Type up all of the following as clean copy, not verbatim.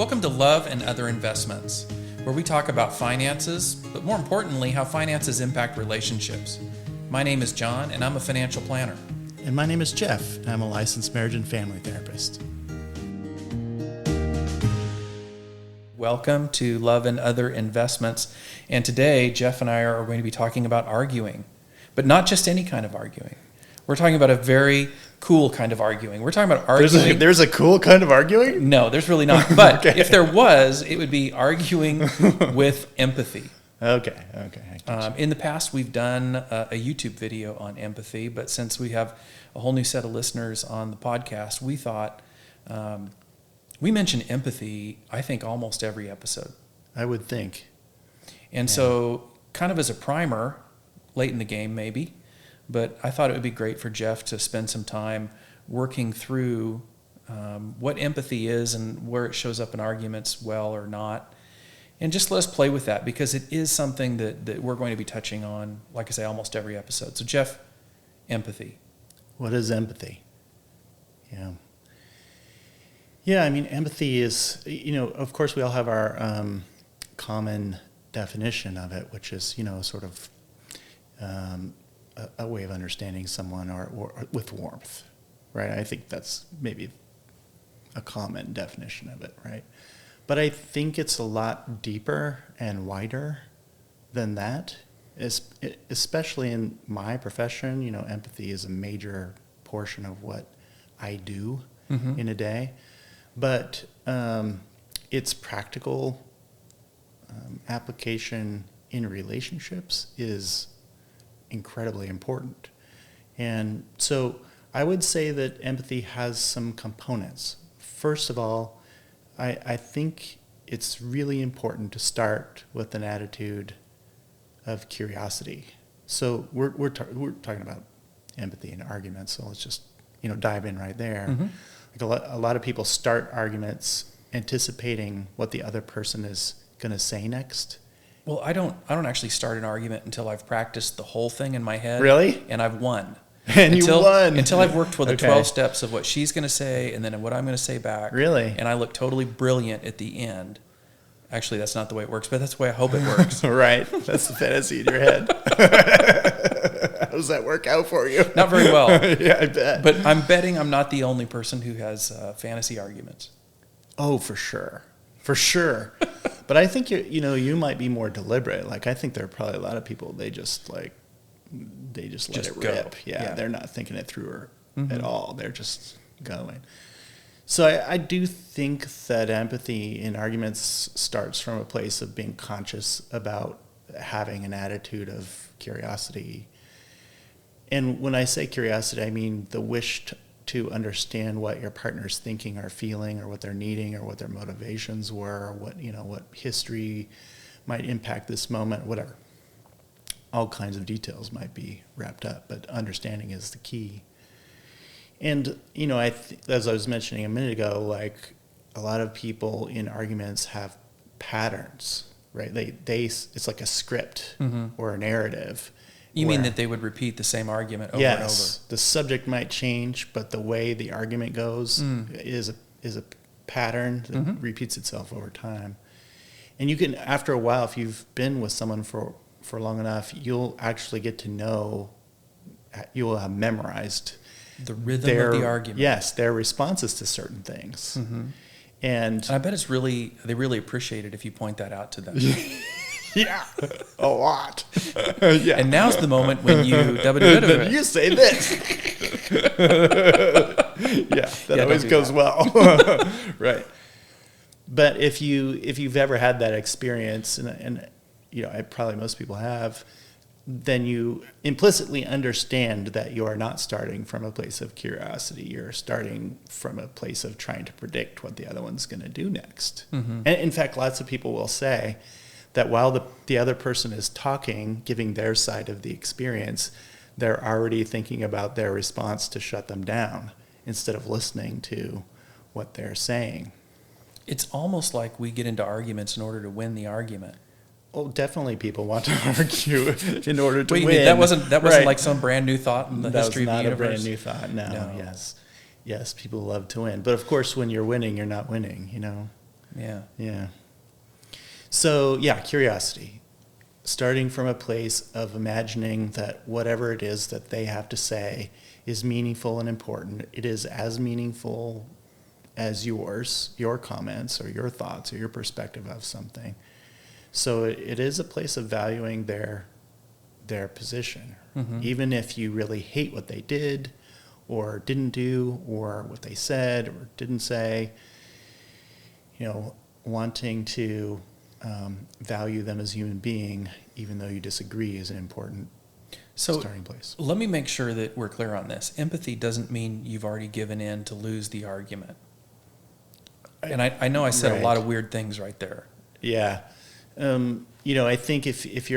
Welcome to Love and Other Investments, where we talk about finances, but more importantly, how finances impact relationships. My name is John, and I'm a financial planner. And my name is Jeff, and I'm a licensed marriage and family therapist. Welcome to Love and Other Investments. And today, Jeff and I are going to be talking about arguing, but not just any kind of arguing. We're talking about a very cool kind of arguing. We're talking about arguing. There's a cool kind of arguing? No, there's really not. But Okay. if there was, it would be arguing with empathy. Okay. In the past, we've done a YouTube video on empathy, but since we have a whole new set of listeners on the podcast, we thought we mention empathy, I think, almost every episode. I would think. And so kind of as a primer, late in the game maybe, but I thought it would be great for Jeff to spend some time working through what empathy is and where it shows up in arguments well or not. And just let us play with that because it is something that we're going to be touching on, like I say, almost every episode. So Jeff, empathy. What is empathy? Yeah, I mean, empathy is, of course we all have our common definition of it, which is, sort of a way of understanding someone or with warmth, right? I think that's maybe a common definition of it, right? But I think it's a lot deeper and wider than that, especially in my profession. Empathy is a major portion of what I do in a day. But its practical application in relationships is incredibly important. And so I would say that empathy has some components. First of all, I think it's really important to start with an attitude of curiosity. So we're talking about empathy in arguments, so let's just dive in right there. Like a lot of people start arguments anticipating what the other person is going to say next. Well, I don't actually start an argument until I've practiced the whole thing in my head. Really? And I've won. And you won. Until I've worked with the Okay. 12 steps of what she's going to say and then what I'm going to say back. Really? And I look totally brilliant at the end. Actually, that's not the way it works, but that's the way I hope it works. Right. That's the fantasy in your head. How does that work out for you? Not very well. Yeah, I bet. But I'm betting I'm not the only person who has fantasy arguments. Oh, for sure. For sure. But I think you might be more deliberate. Like, I think there are probably a lot of people, they just let it go. rip. Yeah, they're not thinking it through at all. They're just going. So I do think that empathy in arguments starts from a place of being conscious about having an attitude of curiosity. And when I say curiosity, I mean the wish to understand what your partner's thinking or feeling or what they're needing or what their motivations were or what history might impact this moment, whatever. All kinds of details might be wrapped up, but understanding is the key. And, as I was mentioning a minute ago, like a lot of people in arguments have patterns, right? It's like a script or a narrative. You mean that they would repeat the same argument over and over? Yes. The subject might change, but the way the argument goes is a pattern that repeats itself over time. And you can, after a while, if you've been with someone for long enough, you'll actually get to know, you will have memorized the rhythm of the argument. Yes, their responses to certain things. And I bet they really appreciate it if you point that out to them. yeah, a lot. Yeah. And now's the moment when you then you say this. That always goes well. Right. But if you've ever had that experience, and probably most people have, then you implicitly understand that you are not starting from a place of curiosity. You're starting from a place of trying to predict what the other one's going to do next. And in fact, lots of people will say that while the other person is talking, giving their side of the experience, they're already thinking about their response to shut them down instead of listening to what they're saying. It's almost like we get into arguments in order to win the argument. Oh, definitely people want to argue in order to Wait, win. That wasn't Right. like some brand new thought in the history of the universe? That was not a brand new thought, no. Yes, people love to win. But of course, when you're winning, you're not winning, Yeah. Yeah. So, yeah, curiosity. Starting from a place of imagining that whatever it is that they have to say is meaningful and important. It is as meaningful as yours, your comments or your thoughts or your perspective of something. So it is a place of valuing their position. Even if you really hate what they did or didn't do or what they said or didn't say, wanting to value them as a human being, even though you disagree, is an important starting place. Let me make sure that we're clear on this. Empathy doesn't mean you've already given in to lose the argument. And I know I said a lot of weird things right there. Yeah. I think if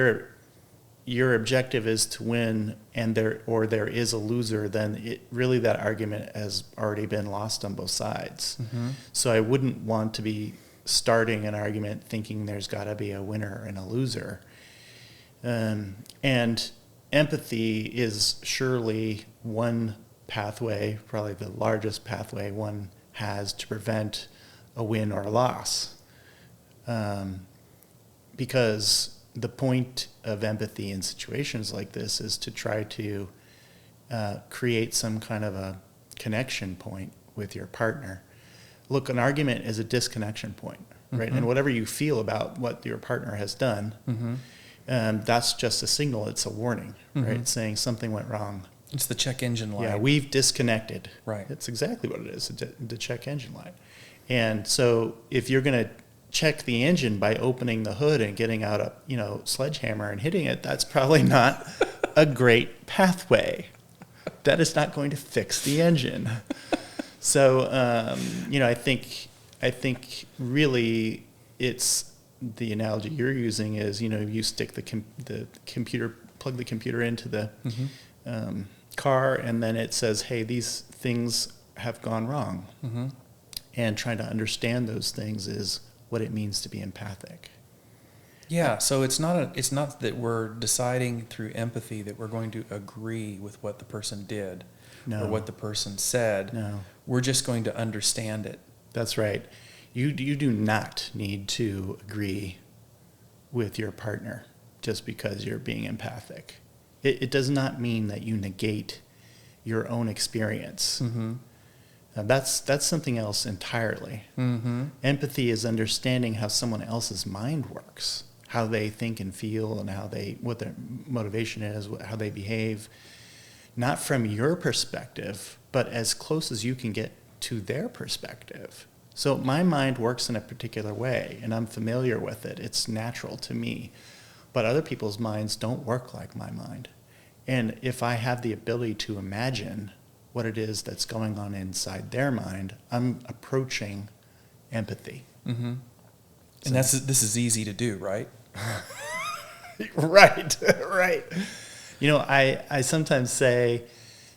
your objective is to win and there is a loser, then really that argument has already been lost on both sides. So I wouldn't want to be starting an argument thinking there's got to be a winner and a loser. And empathy is surely one pathway, probably the largest pathway one has to prevent a win or a loss. Because the point of empathy in situations like this is to try to create some kind of a connection point with your partner. Look, an argument is a disconnection point, right? And whatever you feel about what your partner has done, that's just a signal. It's a warning, right? It's saying something went wrong. It's the check engine light. Yeah, we've disconnected. Right. That's exactly what it is, the check engine light. And so if you're going to check the engine by opening the hood and getting out a sledgehammer and hitting it, that's probably not a great pathway. That is not going to fix the engine. So I think really it's the analogy you're using is you stick the computer, plug the computer into the car, and then it says, hey, these things have gone wrong. And trying to understand those things is what it means to be empathic. Yeah, so it's not that we're deciding through empathy that we're going to agree with what the person did or what the person said. No. We're just going to understand it. That's right. You do not need to agree with your partner just because you're being empathic. It does not mean that you negate your own experience. That's something else entirely. Empathy is understanding how someone else's mind works, how they think and feel, and what their motivation is, how they behave, not from your perspective, but as close as you can get to their perspective. So my mind works in a particular way, and I'm familiar with it. It's natural to me. But other people's minds don't work like my mind. And if I have the ability to imagine what it is that's going on inside their mind, I'm approaching empathy. And this is easy to do, right? Right. I sometimes say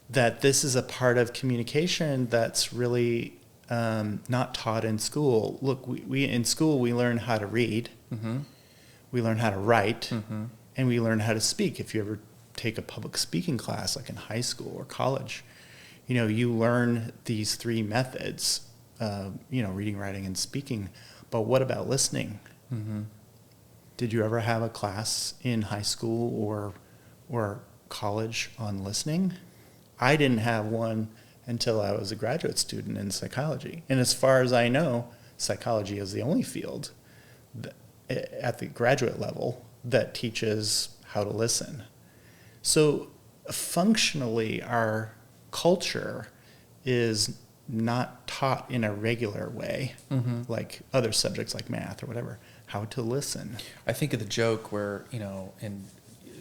that this is a part of communication that's really not taught in school. Look, we in school we learn how to read, we learn how to write, and we learn how to speak. If you ever take a public speaking class, like in high school or college, you learn these three methods, reading, writing, and speaking. But what about listening? Did you ever have a class in high school or college on listening? I didn't have one until I was a graduate student in psychology. And as far as I know, psychology is the only field at the graduate level that teaches how to listen. So functionally, our culture is not taught in a regular way, like other subjects like math or whatever, how to listen. I think of the joke where, and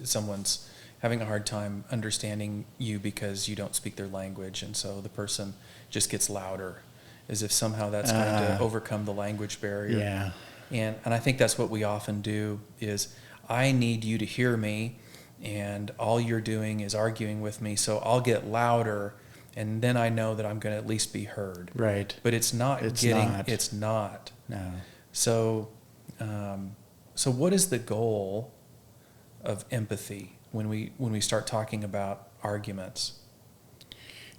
someone's having a hard time understanding you because you don't speak their language, and so the person just gets louder, as if somehow that's going to overcome the language barrier. Yeah. And I think that's what we often do is, I need you to hear me, and all you're doing is arguing with me, so I'll get louder, and then I know that I'm going to at least be heard. Right. But it's not. It's not. No. So what is the goal of empathy when we start talking about arguments?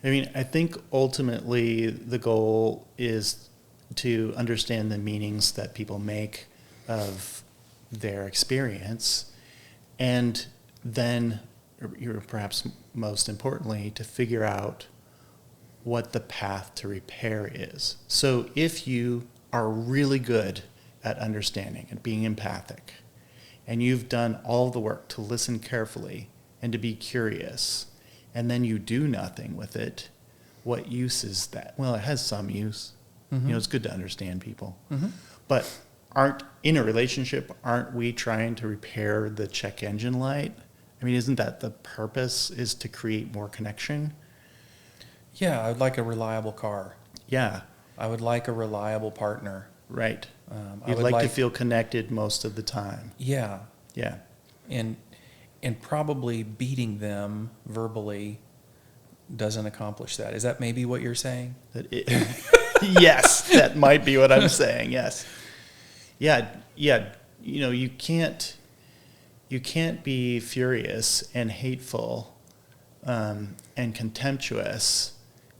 I mean, I think ultimately the goal is to understand the meanings that people make of their experience, and then, or perhaps most importantly, to figure out what the path to repair is. So if you are really good at understanding and being empathic, and you've done all the work to listen carefully and to be curious, and then you do nothing with it, what use is that? Well, it has some use. Mm-hmm. It's good to understand people. Mm-hmm. But in a relationship, aren't we trying to repair the check engine light? I mean, isn't that the purpose, is to create more connection? Yeah, I would like a reliable car. Yeah. I would like a reliable partner. Right. I You'd would like to feel connected most of the time. Yeah. Yeah. And probably beating them verbally doesn't accomplish that. Is that maybe what you're saying? Yes, that might be what I'm saying. Yes. Yeah. You can't be furious and hateful and contemptuous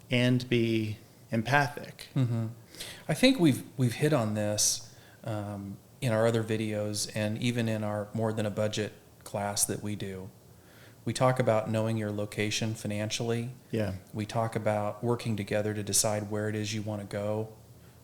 and be empathic. Mm-hmm. I think we've hit on this in our other videos, and even in our More Than a Budget class that we do. We talk about knowing your location financially. Yeah. We talk about working together to decide where it is you want to go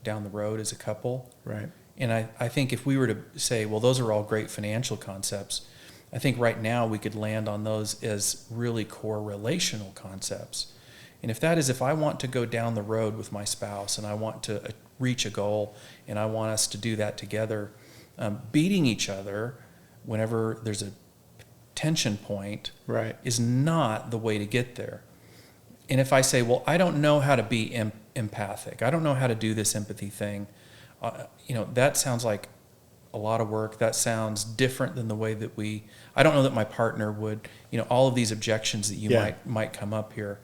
down the road as a couple. Right. And I think if we were to say, well, those are all great financial concepts, I think right now we could land on those as really core relational concepts. And if I want to go down the road with my spouse and I want to reach a goal and I want us to do that together, beating each other whenever there's a tension point Right. is not the way to get there. And if I say, well, I don't know how to be empathic, I don't know how to do this empathy thing, that sounds like a lot of work. That sounds different than the way that I don't know that my partner would, all of these objections that you might come up here.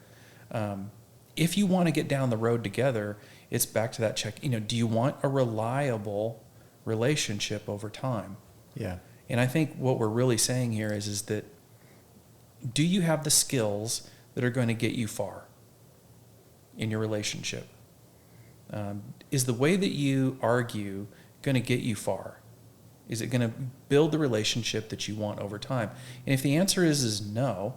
If you want to get down the road together, it's back to that check. Do you want a reliable relationship over time? Yeah. And I think what we're really saying here is that, do you have the skills that are going to get you far in your relationship? Is the way that you argue going to get you far? Is it going to build the relationship that you want over time? And if the answer is no,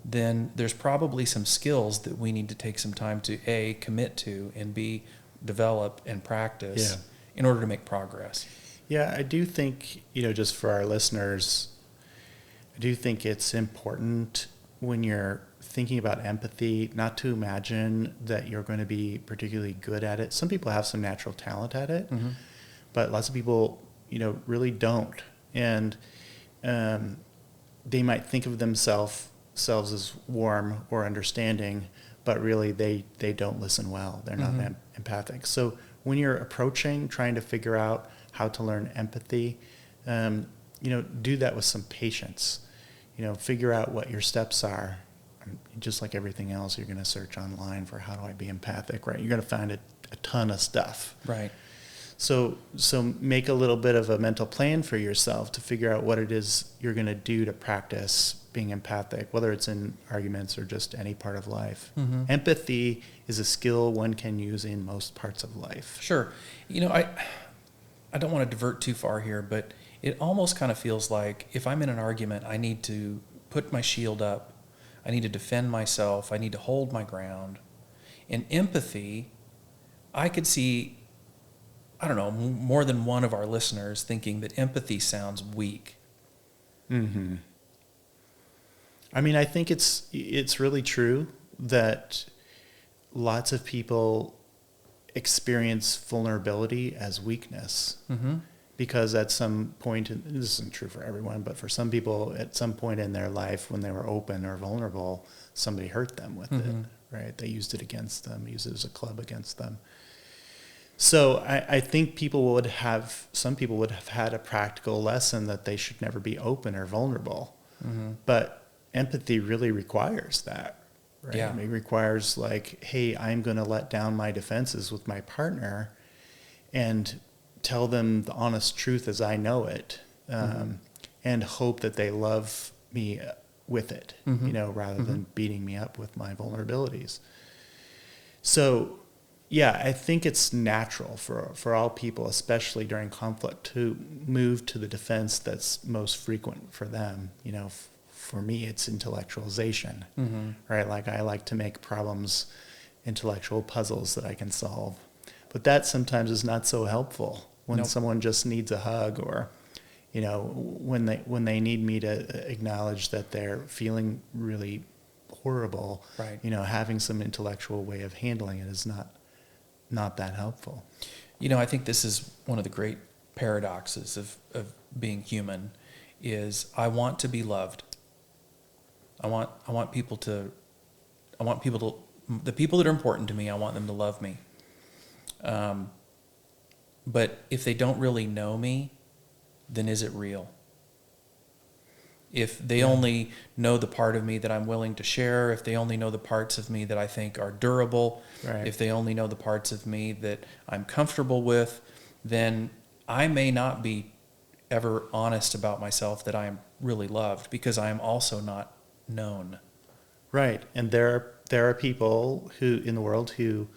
then there's probably some skills that we need to take some time to A, commit to, and B, develop and practice in order to make progress. Yeah, I do think, just for our listeners, I do think it's important when you're thinking about empathy not to imagine that you're going to be particularly good at it. Some people have some natural talent at it, Mm-hmm. but lots of people, really don't. And they might think of themselves as warm or understanding, but really they don't listen well. They're not empathic. So when you're trying to figure out how to learn empathy, do that with some patience. Figure out what your steps are. Just like everything else, you're going to search online for how do I be empathic, right? You're going to find a ton of stuff. Right. So make a little bit of a mental plan for yourself to figure out what it is you're going to do to practice being empathic, whether it's in arguments or just any part of life. Mm-hmm. Empathy is a skill one can use in most parts of life. Sure. I don't want to divert too far here, but it almost kind of feels like if I'm in an argument, I need to put my shield up. I need to defend myself. I need to hold my ground. In empathy, I could see, I don't know, more than one of our listeners thinking that empathy sounds weak. Mm-hmm. I mean, I think it's really true that lots of people experience vulnerability as weakness. Mm-hmm. Because at some point, and this isn't true for everyone, but for some people, at some point in their life when they were open or vulnerable, somebody hurt them with it, right? They used it against them, used it as a club against them. So I think some people would have had a practical lesson that they should never be open or vulnerable. Mm-hmm. But empathy really requires that, right? Yeah. It requires like, hey, I'm going to let down my defenses with my partner and tell them the honest truth as I know it, and hope that they love me with it, rather than beating me up with my vulnerabilities. So Yeah, I think it's natural for all people, especially during conflict, to move to the defense that's most frequent for them. You know, for me, it's intellectualization, right? Like I like to make problems, intellectual puzzles that I can solve. But that sometimes is not so helpful when someone just needs a hug, or, you know, when they need me to acknowledge that they're feeling really horrible. Right. You know, having some intellectual way of handling it is not that helpful. You know, I think this is one of the great paradoxes of being human is I want to be loved. I want people to, the people that are important to me, I want them to love me. But if they don't really know me, then is it real? If they only know the part of me that I'm willing to share, if they only know the parts of me that I think are durable, if they only know the parts of me that I'm comfortable with, then I may not be ever honest about myself that I am really loved, because I am also not known. Right. And there are people who in the world who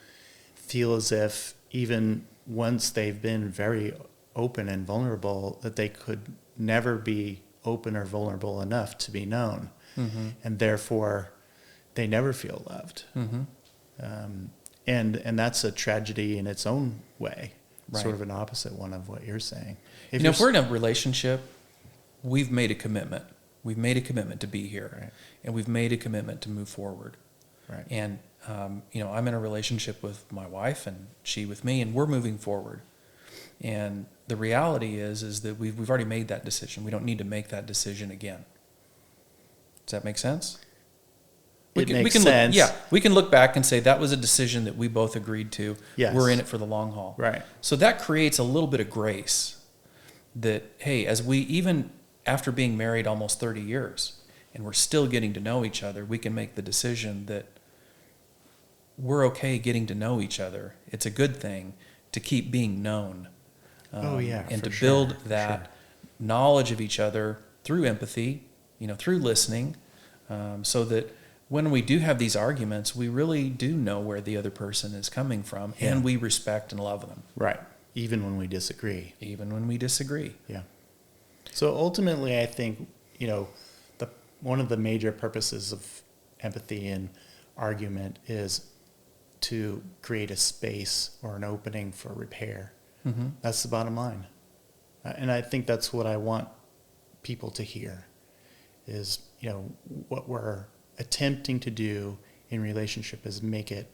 feel as if even once they've been very open and vulnerable, that they could never be open or vulnerable enough to be known, and therefore they never feel loved. And that's a tragedy in its own way, sort of an opposite one of what you're saying. If we're in a relationship, we've made a commitment. We've made a commitment to be here, and we've made a commitment to move forward. Right. And I'm in a relationship with my wife, and she with me, and we're moving forward. And the reality is that we've already made that decision. We don't need to make that decision again. Does that make sense? It makes sense. We can look back and say that was a decision that we both agreed to. Yes. We're in it for the long haul. Right. So that creates a little bit of grace that, hey, as we, even after being married almost 30 years, and we're still getting to know each other, we can make the decision that we're okay getting to know each other. It's a good thing to keep being known. And to build that knowledge of each other through empathy, through listening, so that when we do have these arguments, we really do know where the other person is coming from, and we respect and love them. Right. Even when we disagree. Yeah. So ultimately, I think, one of the major purposes of empathy and argument is to create a space or an opening for repair. That's the bottom line. And I think that's what I want people to hear is, what we're attempting to do in relationship is make it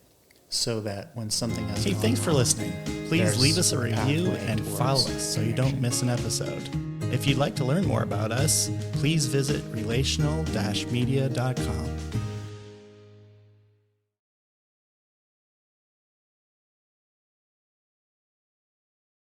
so that when something has gone thanks for wrong, listening. Please leave us a review and follow us so you don't miss an episode. If you'd like to learn more about us, please visit relational-media.com.